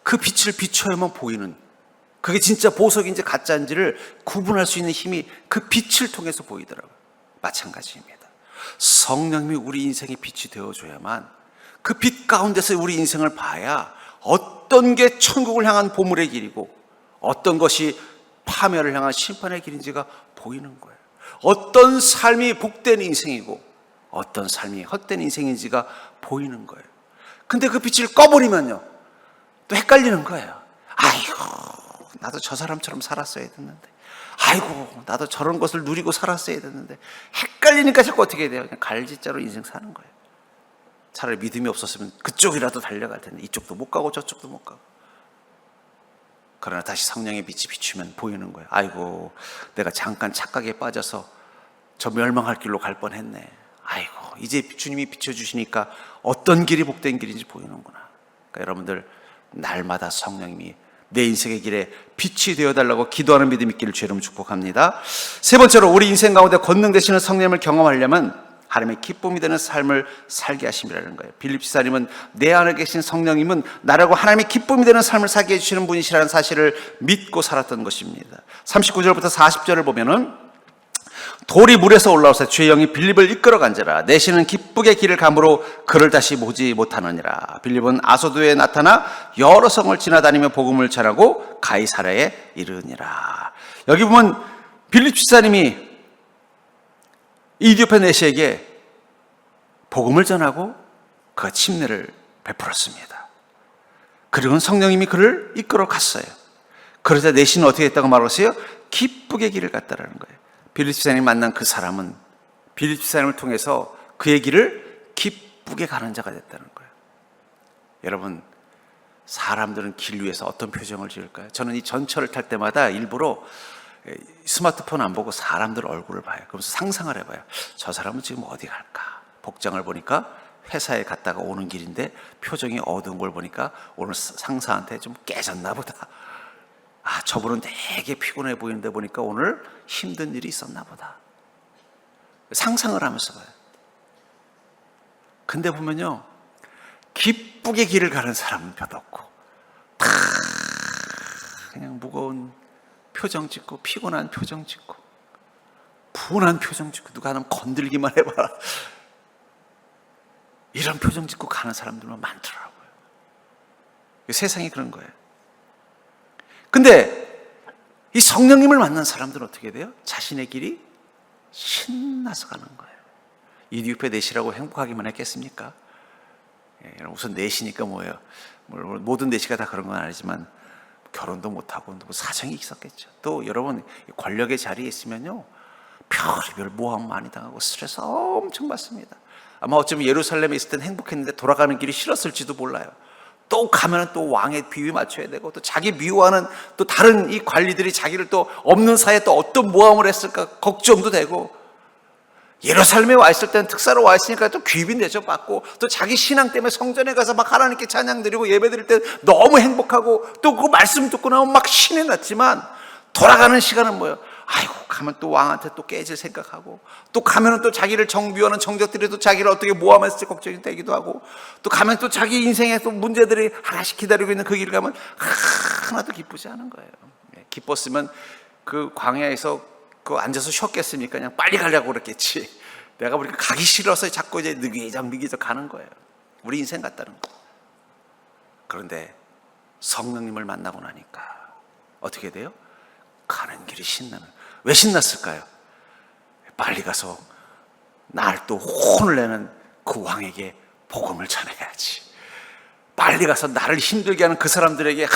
그 빛을 비춰야만 보이는 그게 진짜 보석인지 가짜인지를 구분할 수 있는 힘이 그 빛을 통해서 보이더라고요. 마찬가지입니다. 성령님이 우리 인생의 빛이 되어줘야만 그 빛 가운데서 우리 인생을 봐야 어떤 게 천국을 향한 보물의 길이고 어떤 것이 파멸을 향한 심판의 길인지가 보이는 거예요. 어떤 삶이 복된 인생이고 어떤 삶이 헛된 인생인지가 보이는 거예요. 근데 그 빛을 꺼버리면요, 또 헷갈리는 거예요. 아이고, 나도 저 사람처럼 살았어야 됐는데, 아이고, 나도 저런 것을 누리고 살았어야 됐는데, 헷갈리니까 자꾸 어떻게 해야 돼요? 그냥 갈짓자로 인생 사는 거예요. 차라리 믿음이 없었으면 그쪽이라도 달려갈 텐데 이쪽도 못 가고 저쪽도 못 가고. 그러나 다시 성령의 빛이 비추면 보이는 거예요. 아이고, 내가 잠깐 착각에 빠져서 저 멸망할 길로 갈 뻔했네. 아이고, 이제 주님이 비춰주시니까 어떤 길이 복된 길인지 보이는구나. 그러니까 여러분들 날마다 성령님이 내 인생의 길에 빛이 되어달라고 기도하는 믿음 있기를 주의 이름으로 축복합니다. 세 번째로, 우리 인생 가운데 권능 되시는 성령님을 경험하려면 하나님의 기쁨이 되는 삶을 살게 하심이라는 거예요. 빌립지사님은 내 안에 계신 성령님은 나라고 하나님의 기쁨이 되는 삶을 살게 해주시는 분이시라는 사실을 믿고 살았던 것입니다. 39절부터 40절을 보면은, 돌이 물에서 올라오사 주의 영이 빌립을 이끌어간지라. 내시는 기쁘게 길을 감으로 그를 다시 보지 못하느니라. 빌립은 아소도에 나타나 여러 성을 지나다니며 복음을 전하고 가이사랴에 이르니라. 여기 보면 빌립 집사님이 이디오페 내시에게 복음을 전하고 그가 침례를 베풀었습니다. 그리고 성령님이 그를 이끌어 갔어요. 그러자 내시는 어떻게 했다고 말했어요? 기쁘게 길을 갔다라는 거예요. 빌립 집사님이 만난 그 사람은 빌립 집사님을 통해서 그의 길을 기쁘게 가는 자가 됐다는 거예요. 여러분, 사람들은 길 위에서 어떤 표정을 지을까요? 저는 이 전철을 탈 때마다 일부러 스마트폰 안 보고 사람들 얼굴을 봐요. 그러면서 상상을 해봐요. 저 사람은 지금 어디 갈까? 복장을 보니까 회사에 갔다가 오는 길인데 표정이 어두운 걸 보니까 오늘 상사한테 좀 깨졌나 보다. 아, 저분은 되게 피곤해 보이는데 보니까 오늘 힘든 일이 있었나 보다. 상상을 하면서 봐요. 근데 보면요, 기쁘게 길을 가는 사람은 몇 없고 다 그냥 무거운 표정 짓고 피곤한 표정 짓고 분한 표정 짓고 누가 하면 건들기만 해봐라, 이런 표정 짓고 가는 사람들만 많더라고요. 세상이 그런 거예요. 근데 이 성령님을 만난 사람들은 어떻게 돼요? 자신의 길이 신나서 가는 거예요. 이디오페 내시라고 행복하기만 했겠습니까? 우선 내시니까 뭐예요? 모든 내시가 다 그런 건 아니지만 결혼도 못하고 사정이 있었겠죠. 또 여러분, 권력의 자리에 있으면요, 별의별 모함 많이 당하고 스트레스 엄청 받습니다. 아마 어쩌면 예루살렘에 있을 땐 행복했는데 돌아가는 길이 싫었을지도 몰라요. 또 가면은 또 왕의 비위 맞춰야 되고, 또 자기 미워하는 또 다른 이 관리들이 자기를 또 없는 사이에 또 어떤 모함을 했을까 걱정도 되고, 예루살렘에 와 있을 때는 특사로 와 있으니까 또 귀빈 대접받고, 또 자기 신앙 때문에 성전에 가서 막 하나님께 찬양 드리고 예배 드릴 때 너무 행복하고, 또 그 말씀 듣고 나면 막 신이 났지만 돌아가는 시간은 뭐예요? 아이고, 가면 또 왕한테 또 깨질 생각하고, 또 가면은 또 자기를 미워하는 정적들이 또 자기를 어떻게 모함했을지 걱정이 되기도 하고, 또 가면 또 자기 인생에 또 문제들이 하나씩 기다리고 있는 그 길을 가면 하나도 기쁘지 않은 거예요. 기뻤으면 그 광야에서 그 앉아서 쉬었겠습니까? 그냥 빨리 가려고 그랬겠지. 내가 보니까 가기 싫어서 자꾸 이제 느기적 가는 거예요. 우리 인생 같다는 거. 그런데 성령님을 만나고 나니까 어떻게 돼요? 가는 길이 신나는. 왜 신났을까요? 빨리 가서 날 또 혼을 내는 그 왕에게 복음을 전해야지. 빨리 가서 나를 힘들게 하는 그 사람들에게,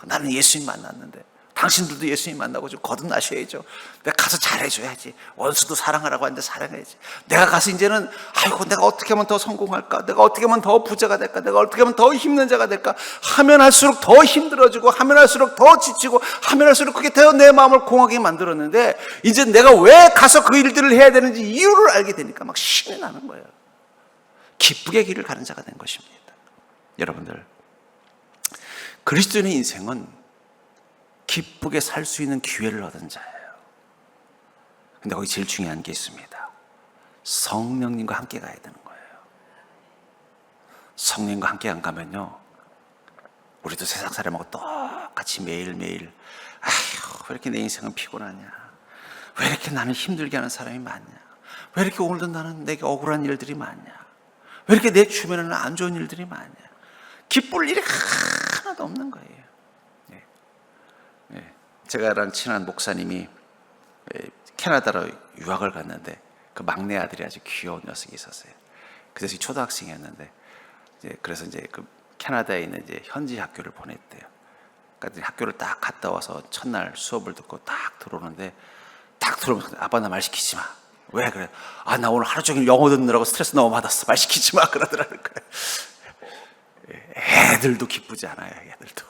나는 예수님 만났는데 당신들도 예수님 만나고 좀 거듭나셔야죠. 내가 가서 잘해줘야지. 원수도 사랑하라고 하는데 사랑해야지. 내가 가서 이제는 아이고, 내가 어떻게 하면 더 성공할까? 내가 어떻게 하면 더 부자가 될까? 내가 어떻게 하면 더 힘든 자가 될까? 하면 할수록 더 힘들어지고, 하면 할수록 더 지치고, 하면 할수록 그게 더 내 마음을 공하게 만들었는데, 이제 내가 왜 가서 그 일들을 해야 되는지 이유를 알게 되니까 막 신이 나는 거예요. 기쁘게 길을 가는 자가 된 것입니다. 여러분들, 그리스도인의 인생은 기쁘게 살 수 있는 기회를 얻은 자예요. 근데 거기 제일 중요한 게 있습니다. 성령님과 함께 가야 되는 거예요. 성령님과 함께 안 가면요, 우리도 세상 사람하고 똑같이 매일매일 아휴, 왜 이렇게 내 인생은 피곤하냐, 왜 이렇게 나는 힘들게 하는 사람이 많냐, 왜 이렇게 오늘도 나는 내게 억울한 일들이 많냐, 왜 이렇게 내 주변에는 안 좋은 일들이 많냐, 기쁠 일이 하나도 없는 거예요. 제가 아는 친한 목사님이 캐나다로 유학을 갔는데 그 막내 아들이 아주 귀여운 녀석이 있었어요. 그 녀석이 초등학생이었는데 그래서 이제 그 캐나다에 있는 이제 현지 학교를 보냈대요. 그러니까 학교를 딱 갔다 와서 첫날 수업을 듣고 딱 들어오는데 딱 들어오면서 아빠 나 말 시키지 마. 왜 그래? 아, 나 오늘 하루 종일 영어 듣느라고 스트레스 너무 받았어. 말 시키지 마. 그러더라는 거예요. 애들도 기쁘지 않아요. 애들도.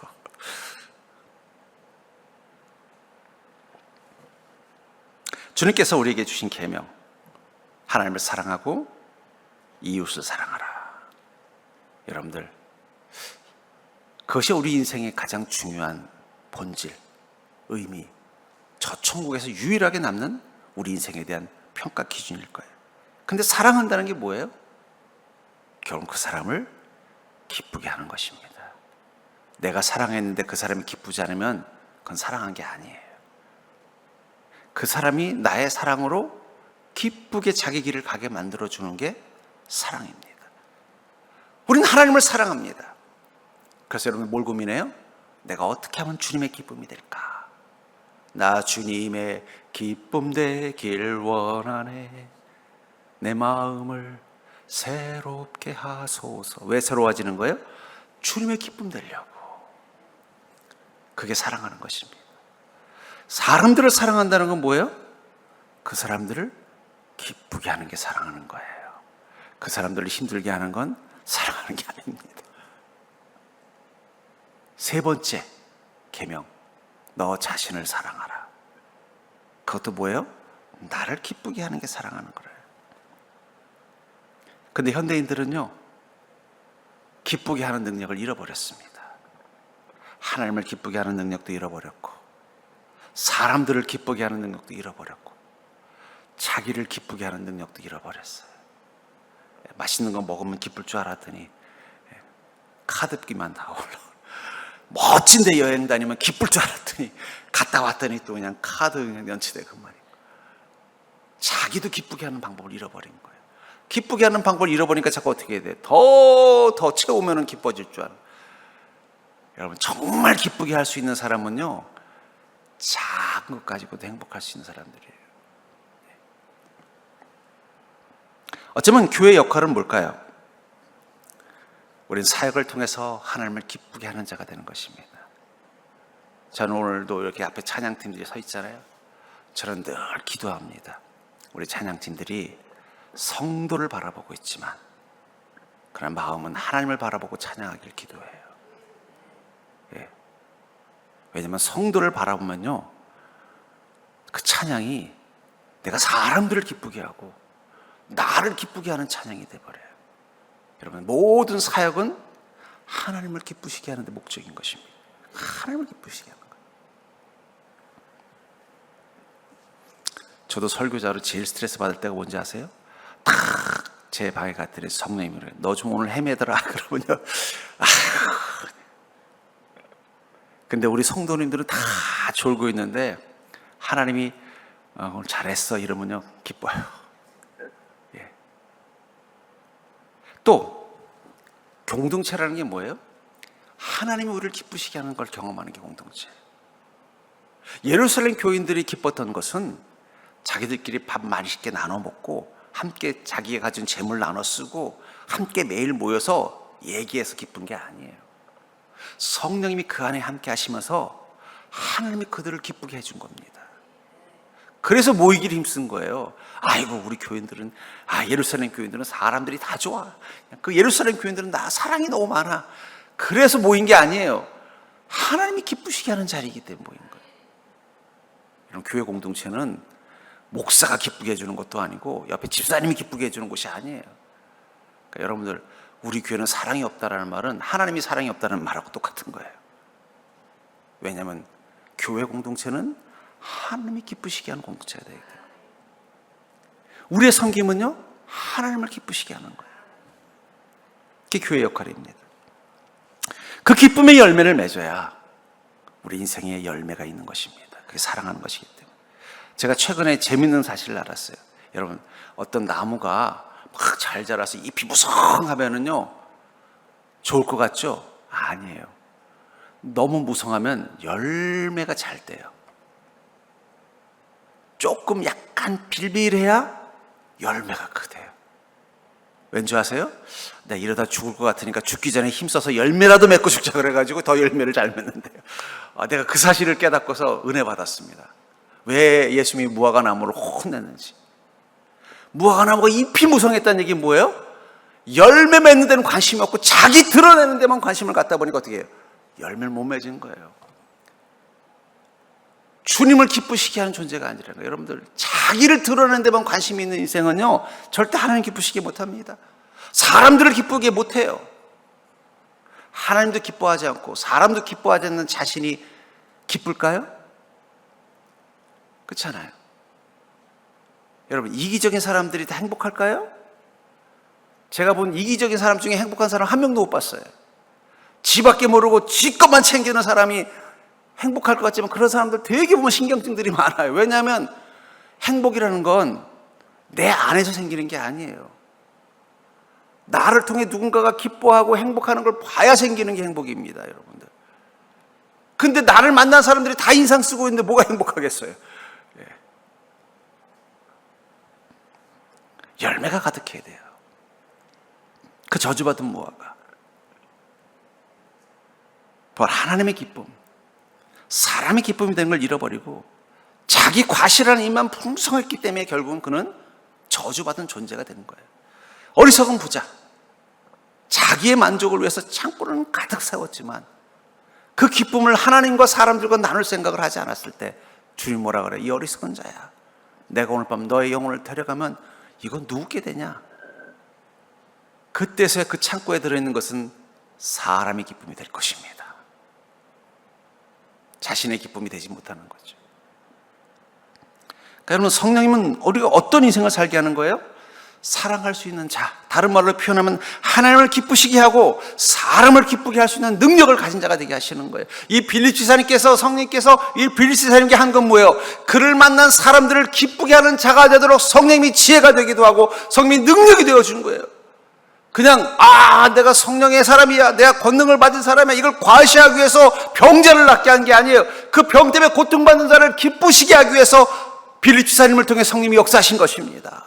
주님께서 우리에게 주신 계명, 하나님을 사랑하고 이웃을 사랑하라. 여러분들, 그것이 우리 인생의 가장 중요한 본질, 의미, 저 천국에서 유일하게 남는 우리 인생에 대한 평가 기준일 거예요. 근데 사랑한다는 게 뭐예요? 결국 그 사람을 기쁘게 하는 것입니다. 내가 사랑했는데 그 사람이 기쁘지 않으면 그건 사랑한 게 아니에요. 그 사람이 나의 사랑으로 기쁘게 자기 길을 가게 만들어주는 게 사랑입니다. 우리는 하나님을 사랑합니다. 그래서 여러분 뭘 고민해요? 내가 어떻게 하면 주님의 기쁨이 될까? 나 주님의 기쁨 되길 원하네. 내 마음을 새롭게 하소서. 왜 새로워지는 거예요? 주님의 기쁨 되려고. 그게 사랑하는 것입니다. 사람들을 사랑한다는 건 뭐예요? 그 사람들을 기쁘게 하는 게 사랑하는 거예요. 그 사람들을 힘들게 하는 건 사랑하는 게 아닙니다. 세 번째 계명, 너 자신을 사랑하라. 그것도 뭐예요? 나를 기쁘게 하는 게 사랑하는 거예요. 근데 현대인들은요, 기쁘게 하는 능력을 잃어버렸습니다. 하나님을 기쁘게 하는 능력도 잃어버렸고, 사람들을 기쁘게 하는 능력도 잃어버렸고, 자기를 기쁘게 하는 능력도 잃어버렸어요. 맛있는 거 먹으면 기쁠 줄 알았더니 카드기만 다 올라오고, 멋진 데 여행 다니면 기쁠 줄 알았더니 갔다 왔더니 또 그냥 카드 연체되고 말이고, 자기도 기쁘게 하는 방법을 잃어버린 거예요. 기쁘게 하는 방법을 잃어버리니까 자꾸 어떻게 해야 돼? 더 채우면 기뻐질 줄 알아요. 여러분, 정말 기쁘게 할 수 있는 사람은요, 작은 것 가지고도 행복할 수 있는 사람들이에요. 어쩌면 교회의 역할은 뭘까요? 우리는 사역을 통해서 하나님을 기쁘게 하는 자가 되는 것입니다. 저는 오늘도 이렇게 앞에 찬양팀들이 서 있잖아요. 저는 늘 기도합니다. 우리 찬양팀들이 성도를 바라보고 있지만 그런 마음은 하나님을 바라보고 찬양하길 기도해요. 왜냐하면 성도를 바라보면요, 그 찬양이 내가 사람들을 기쁘게 하고 나를 기쁘게 하는 찬양이 돼버려요. 여러분, 모든 사역은 하나님을 기쁘시게 하는 데 목적인 것입니다. 하나님을 기쁘시게 하는 거예요. 저도 설교자로 제일 스트레스 받을 때가 뭔지 아세요? 딱 제 방에 갔더니 성령님이 그래요. 너 좀 오늘 헤매더라. 그러면요, 근데 우리 성도님들은 다 졸고 있는데 하나님이 오늘 잘했어 이러면요, 기뻐요. 또 공동체라는 게 뭐예요? 하나님이 우리를 기쁘시게 하는 걸 경험하는 게 공동체. 예루살렘 교인들이 기뻤던 것은 자기들끼리 밥 맛있게 나눠 먹고 함께 자기가 가진 재물 나눠 쓰고 함께 매일 모여서 얘기해서 기쁜 게 아니에요. 성령님이 그 안에 함께 하시면서 하나님이 그들을 기쁘게 해준 겁니다. 그래서 모이기를 힘쓴 거예요. 아이고, 우리 교인들은, 예루살렘 교인들은 사람들이 다 좋아. 그 예루살렘 교인들은 나 사랑이 너무 많아. 그래서 모인 게 아니에요. 하나님이 기쁘시게 하는 자리이기 때문에 모인 거예요. 이런 교회 공동체는 목사가 기쁘게 해주는 것도 아니고 옆에 집사님이 기쁘게 해주는 곳이 아니에요. 그러니까 여러분들, 우리 교회는 사랑이 없다라는 말은 하나님이 사랑이 없다는 말하고 똑같은 거예요. 왜냐하면 교회 공동체는 하나님이 기쁘시게 하는 공동체가 되기 때문에. 우리의 섬김은요, 하나님을 기쁘시게 하는 거예요. 그게 교회의 역할입니다. 그 기쁨의 열매를 맺어야 우리 인생에 열매가 있는 것입니다. 그게 사랑하는 것이기 때문에. 제가 최근에 재밌는 사실을 알았어요. 여러분, 어떤 나무가 막 잘 자라서 잎이 무성하면은요 좋을 것 같죠? 아니에요. 너무 무성하면 열매가 잘 떼요. 조금 약간 빌빌해야 열매가 크대요. 왠지 아세요? 내가 이러다 죽을 것 같으니까 죽기 전에 힘써서 열매라도 맺고 죽자 그래가지고 더 열매를 잘 맺는데요. 내가 그 사실을 깨닫고서 은혜 받았습니다. 왜 예수님이 무화과 나무를 혼냈는지. 무화과 나무가 잎이 무성했다는 얘기는 뭐예요? 열매 맺는 데는 관심이 없고 자기 드러내는 데만 관심을 갖다 보니까 어떻게 해요? 열매를 못 맺은 거예요. 주님을 기쁘시게 하는 존재가 아니라는 거예요. 여러분들, 자기를 드러내는 데만 관심이 있는 인생은요 절대 하나님 기쁘시게 못합니다. 사람들을 기쁘게 못해요. 하나님도 기뻐하지 않고 사람도 기뻐하지 않는 자신이 기쁠까요? 그렇잖아요. 여러분, 이기적인 사람들이 다 행복할까요? 제가 본 이기적인 사람 중에 행복한 사람 한 명도 못 봤어요. 지밖에 모르고 지 것만 챙기는 사람이 행복할 것 같지만 그런 사람들 되게 보면 신경증들이 많아요. 왜냐하면 행복이라는 건 내 안에서 생기는 게 아니에요. 나를 통해 누군가가 기뻐하고 행복하는 걸 봐야 생기는 게 행복입니다, 여러분들. 근데 나를 만난 사람들이 다 인상 쓰고 있는데 뭐가 행복하겠어요? 예. 열매가 가득해야 돼요. 그 저주받은 무화과. 하나님의 기쁨, 사람의 기쁨이 된 걸 잃어버리고 자기 과실하는 입만 풍성했기 때문에 결국은 그는 저주받은 존재가 되는 거예요. 어리석은 부자, 자기의 만족을 위해서 창고는 가득 세웠지만 그 기쁨을 하나님과 사람들과 나눌 생각을 하지 않았을 때 주님 뭐라 그래? 이 어리석은 자야, 내가 오늘 밤 너의 영혼을 데려가면 이건 누구게 되냐? 그때서야 그 창고에 들어있는 것은 사람의 기쁨이 될 것입니다. 자신의 기쁨이 되지 못하는 거죠. 그러니까 여러분, 성령님은 우리가 어떤 인생을 살게 하는 거예요? 사랑할 수 있는 자, 다른 말로 표현하면 하나님을 기쁘시게 하고 사람을 기쁘게 할 수 있는 능력을 가진 자가 되게 하시는 거예요. 이 빌립 지사님께서, 성령님께서 이 빌립 지사님께 한 건 뭐예요? 그를 만난 사람들을 기쁘게 하는 자가 되도록 성령님이 지혜가 되기도 하고 성령님이 능력이 되어준 거예요. 그냥 내가 성령의 사람이야, 내가 권능을 받은 사람이야, 이걸 과시하기 위해서 병자를 낫게 한 게 아니에요. 그 병 때문에 고통받는 자를 기쁘시게 하기 위해서 빌립 지사님을 통해 성령님이 역사하신 것입니다.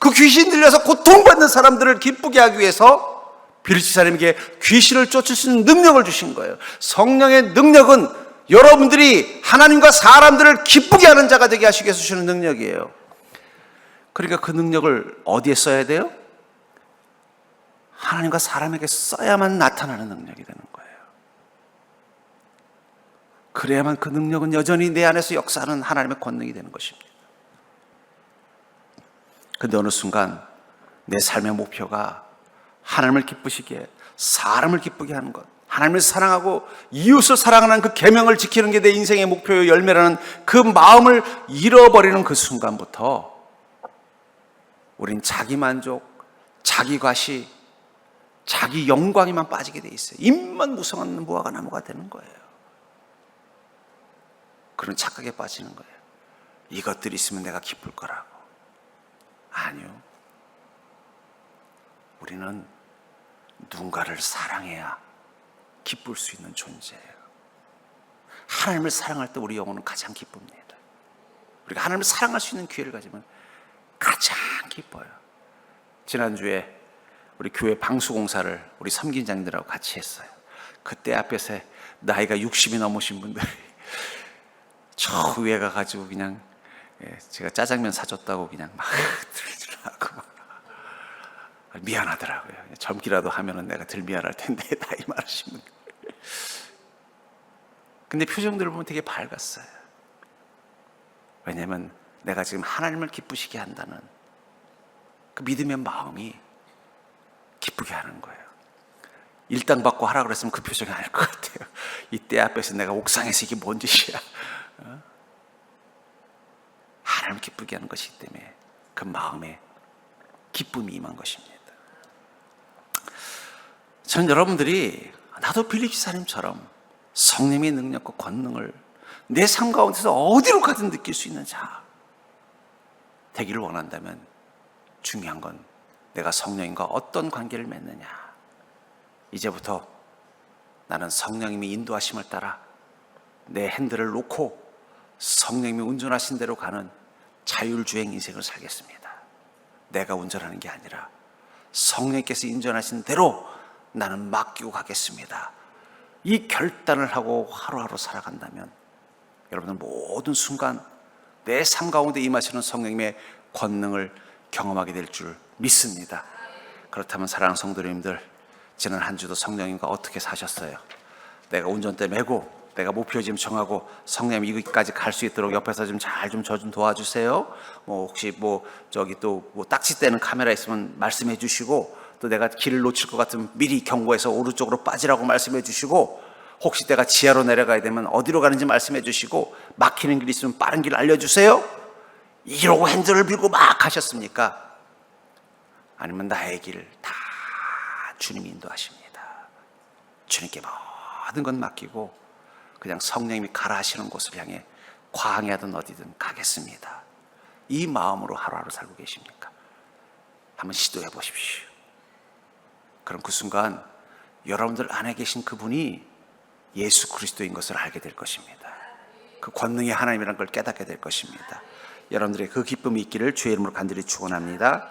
그 귀신 들려서 고통받는 사람들을 기쁘게 하기 위해서 빌립 지사님에게 귀신을 쫓을 수 있는 능력을 주신 거예요. 성령의 능력은 여러분들이 하나님과 사람들을 기쁘게 하는 자가 되게 하시기 위해서 주시는 능력이에요. 그러니까 그 능력을 어디에 써야 돼요? 하나님과 사람에게 써야만 나타나는 능력이 되는 거예요. 그래야만 그 능력은 여전히 내 안에서 역사하는 하나님의 권능이 되는 것입니다. 근데 어느 순간 내 삶의 목표가 하나님을 기쁘시게, 사람을 기쁘게 하는 것, 하나님을 사랑하고 이웃을 사랑하는 그 계명을 지키는 게 내 인생의 목표의 열매라는 그 마음을 잃어버리는 그 순간부터 우린 자기 만족, 자기 과시, 자기 영광에만 빠지게 돼 있어요. 입만 무성한 무화과 나무가 되는 거예요. 그런 착각에 빠지는 거예요. 이것들이 있으면 내가 기쁠 거라고. 아니요. 우리는 누군가를 사랑해야 기쁠 수 있는 존재예요. 하나님을 사랑할 때 우리 영혼은 가장 기쁩니다. 우리가 하나님을 사랑할 수 있는 기회를 가지면 가장 기뻐요. 지난주에 우리 교회 방수공사를 우리 섬긴장들하고 같이 했어요. 그때 앞에서 나이가 60이 넘으신 분들이 저 위에 가가지고 그냥 제가 짜장면 사줬다고 그냥 막 들으라고 미안하더라고요. 젊기라도 하면은 내가 덜 미안할 텐데 나이 많으신 분들. 근데 표정들을 보면 되게 밝았어요. 왜냐하면 내가 지금 하나님을 기쁘시게 한다는 그 믿음의 마음이 기쁘게 하는 거예요. 일당 받고 하라 그랬으면 그 표정이 아닐 것 같아요. 이때 앞에서 내가 옥상에서 이게 뭔 짓이야. 하나님을 기쁘게 하는 것이기 때문에 그 마음에 기쁨이 임한 것입니다. 저는 여러분들이 나도 빌립 지사님처럼 성령의 능력과 권능을 내 삶 가운데서 어디로 가든 느낄 수 있는 자 되기를 원한다면 중요한 건 내가 성령님과 어떤 관계를 맺느냐. 이제부터 나는 성령님이 인도하심을 따라 내 핸들을 놓고 성령님이 운전하신 대로 가는 자율주행 인생을 살겠습니다. 내가 운전하는 게 아니라 성령께서 인전하신 대로 나는 맡기고 가겠습니다. 이 결단을 하고 하루하루 살아간다면 여러분은 모든 순간 내 삶 가운데 임하시는 성령님의 권능을 경험하게 될 줄 믿습니다. 그렇다면 사랑하는 성도님들, 지난 한 주도 성령님과 어떻게 사셨어요? 내가 운전대 메고 내가 목표 지금 정하고 성령님 여기까지 갈 수 있도록 옆에서 좀 잘 좀 저 좀 도와주세요. 혹시 저기 또 딱지 떼는 카메라 있으면 말씀해 주시고, 또 내가 길을 놓칠 것 같으면 미리 경고해서 오른쪽으로 빠지라고 말씀해 주시고, 혹시 내가 지하로 내려가야 되면 어디로 가는지 말씀해 주시고, 막히는 길 있으면 빠른 길 알려주세요. 이러고 핸들을 빌고 막 하셨습니까? 아니면 나의 길 다 주님이 인도하십니다. 주님께 모든 건 맡기고 그냥 성령님이 가라 하시는 곳을 향해 광야든 어디든 가겠습니다. 이 마음으로 하루하루 살고 계십니까? 한번 시도해 보십시오. 그럼 그 순간 여러분들 안에 계신 그분이 예수 그리스도인 것을 알게 될 것입니다. 그 권능의 하나님이라는 걸 깨닫게 될 것입니다. 여러분들의 그 기쁨이 있기를 주의 이름으로 간절히 축원합니다.